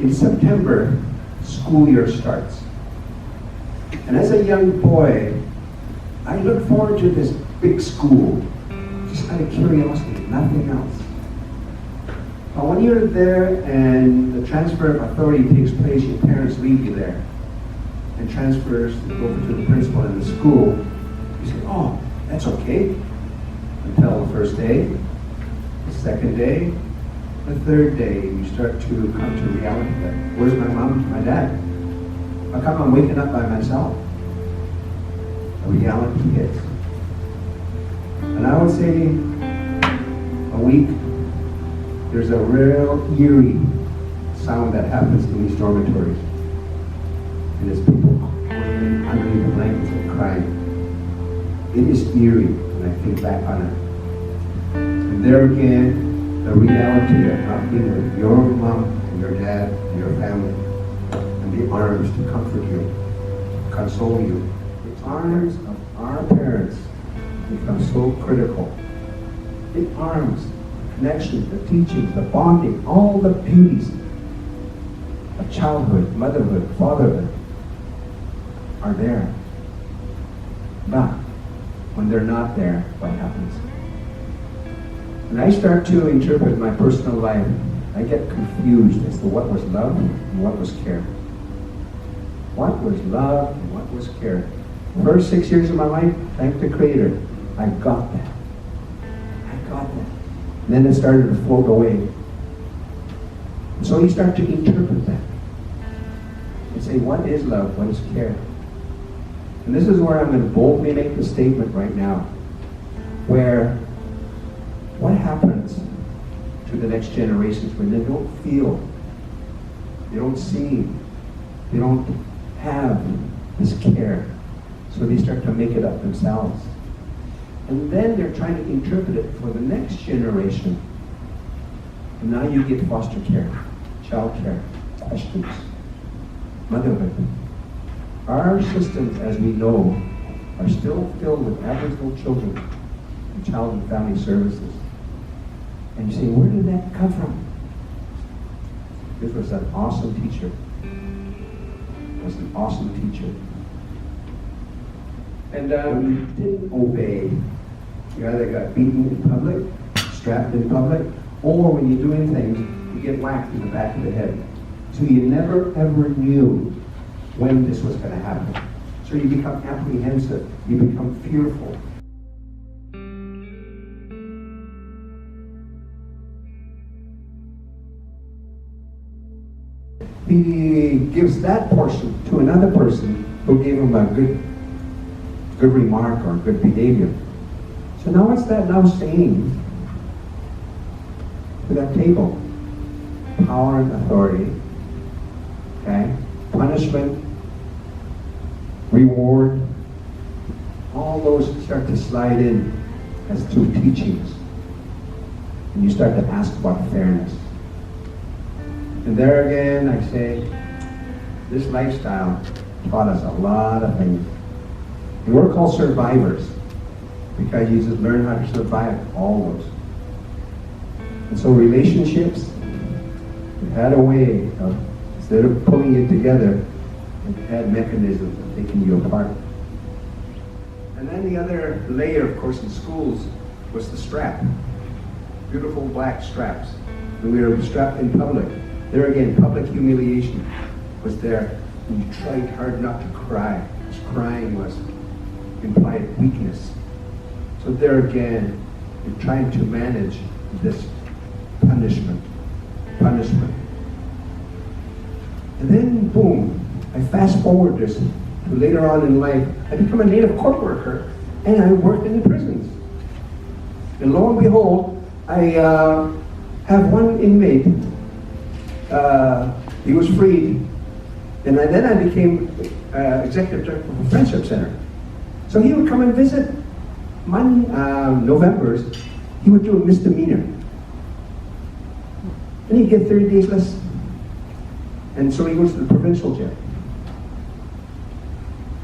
In September, school year starts. And as a young boy, I look forward to this big school, just out of curiosity, nothing else. But when you're there and the transfer of authority takes place, your parents leave you there and transfers over to the principal in the school, you say, oh, that's okay. Until the first day, the second day, the third day, you start to come to reality that, where's my mom, my dad? How come I'm waking up by myself? A reality hits. And I would say a week, there's a real eerie sound that happens in these dormitories. And it's people underneath the blankets and crying. It is eerie when I think back on it. And there again, the reality of not being with your mom and your dad and your family, and the arms to comfort you, console you. The arms of our parents become so critical. The arms, the connections, the teachings, the bonding, all the beauties of childhood, motherhood, fatherhood are there. But when they're not there, what happens? When I start to interpret my personal life, I get confused as to what was love and what was care. What was love and what was care? The first 6 years of my life, thank the Creator, I got that. I got that. And then it started to float away. And so you start to interpret that. And say, what is love? What is care? And this is where I'm going to boldly make the statement right now, where what happens to the next generations when they don't feel, they don't see, they don't have this care, so they start to make it up themselves. And then they're trying to interpret it for the next generation. And now you get foster care, child care, questions, motherhood. Our systems, as we know, are still filled with Aboriginal children in child and family services. And you say, where did that come from? This was an awesome teacher. It was an awesome teacher. And you didn't obey. You either got beaten in public, strapped in public, or when you're doing things, you get whacked in the back of the head. So you never ever knew when this was going to happen. So you become apprehensive, you become fearful. He gives that portion to another person who gave him a good remark or good behavior. So now what's that now saying to that table? Power and authority, okay? Punishment, reward, all those start to slide in as two teachings. And you start to ask about fairness. And there again, I say, this lifestyle taught us a lot of things. And we're called survivors because you just learn how to survive all those. And so relationships, it had a way of, instead of pulling you together, it had mechanisms of taking you apart. And then the other layer, of course, in schools was the strap. Beautiful black straps. And we were strapped in public. There again, public humiliation was there. And you tried hard not to cry, because crying was implied weakness. So there again, you're trying to manage this punishment. And then, boom, I fast forward this to later on in life. I become a native court worker, and I worked in the prisons. And lo and behold, I have one inmate. He was freed, and then I became executive director of a friendship center. So he would come and visit. Novembers, he would do a misdemeanor, and he'd get 30 days less. And so he goes to the provincial jail.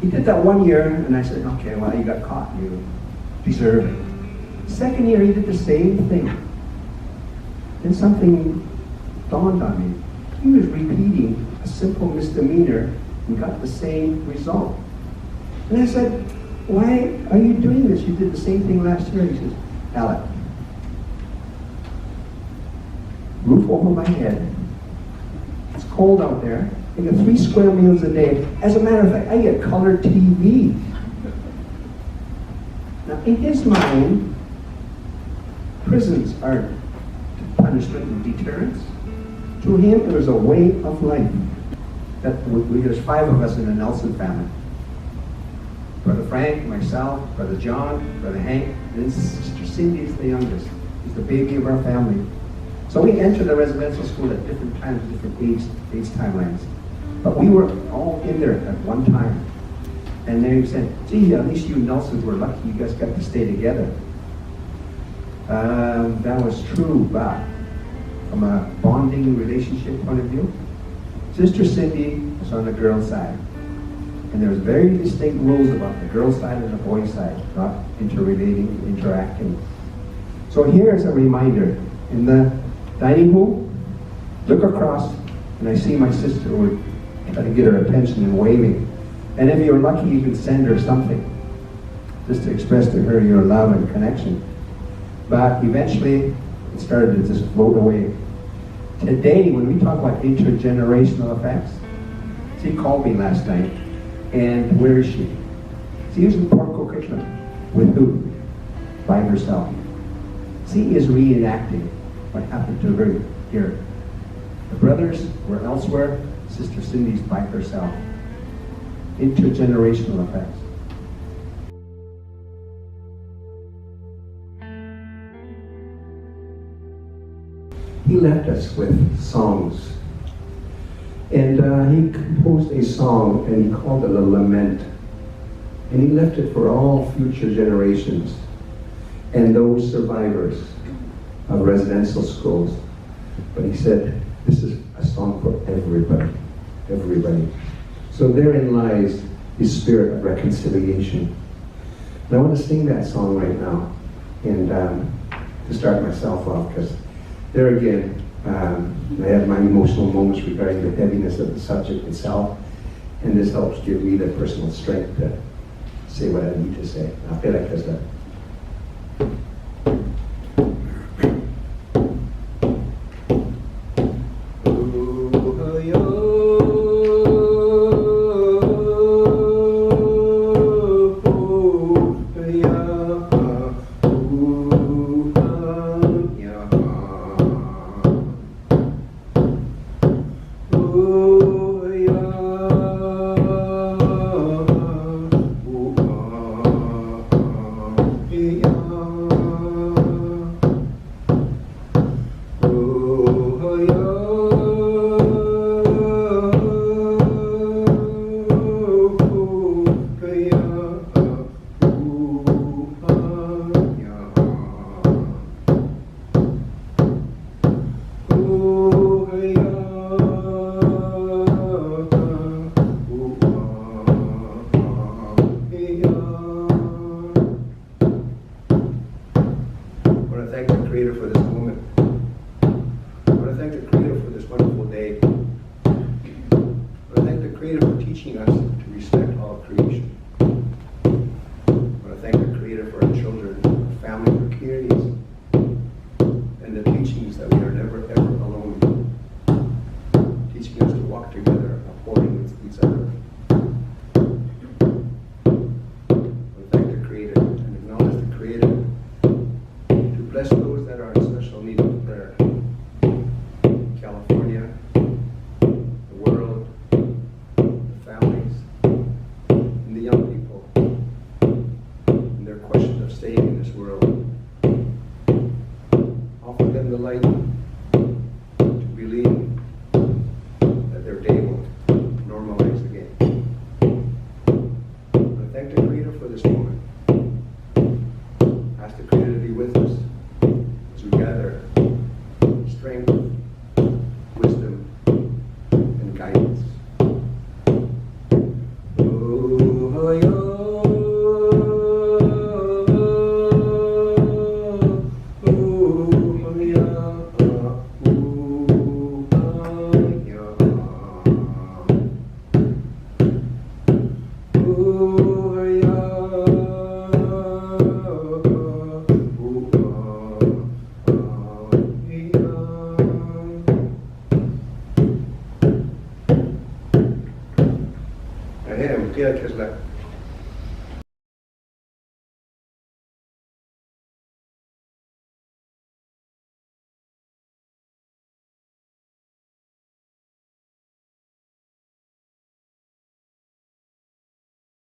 He did that 1 year, and I said, okay, well, you got caught. You deserve it. Second year, he did the same thing. Then something dawned on me. He was repeating a simple misdemeanor and got the same result. And I said, why are you doing this? You did the same thing last year. He says, Alec, roof over my head. It's cold out there. I get 3 square meals a day. As a matter of fact, I get color TV. Now, in his mind, prisons are punishment and deterrence. To him, it was a way of life. There's 5 of us in the Nelson family. Brother Frank, myself, Brother John, Brother Hank, and then Sister Cindy is the youngest. She's the baby of our family. So we entered the residential school at different times, different age timelines. But we were all in there at one time. And they said, gee, at least you Nelsons were lucky you guys got to stay together. That was true, but from a bonding relationship point of view, Sister Cindy was on the girl's side. And there was very distinct rules about the girl's side and the boy's side, not interrelating, interacting. So here's a reminder. In the dining room, look across, and I see my sister would try to get her attention and waving. And if you're lucky, you can send her something, just to express to her your love and connection. But eventually, it started to just float away. Today, when we talk about intergenerational effects, she called me last night, and where is she? She's in Port Coquitlam. With who? By herself. She is reenacting what happened to her here. The brothers were elsewhere. Sister Cindy's by herself. Intergenerational effects. He left us with songs. And he composed a song, and he called it a lament. And he left it for all future generations and those survivors of residential schools. But he said, this is a song for everybody, everybody. So therein lies his spirit of reconciliation. And I want to sing that song right now, and to start myself off, because there again, I had my emotional moments regarding the heaviness of the subject itself, and this helps give me the personal strength to say what I need to say. I feel like that. Staying in this world. Offer them the light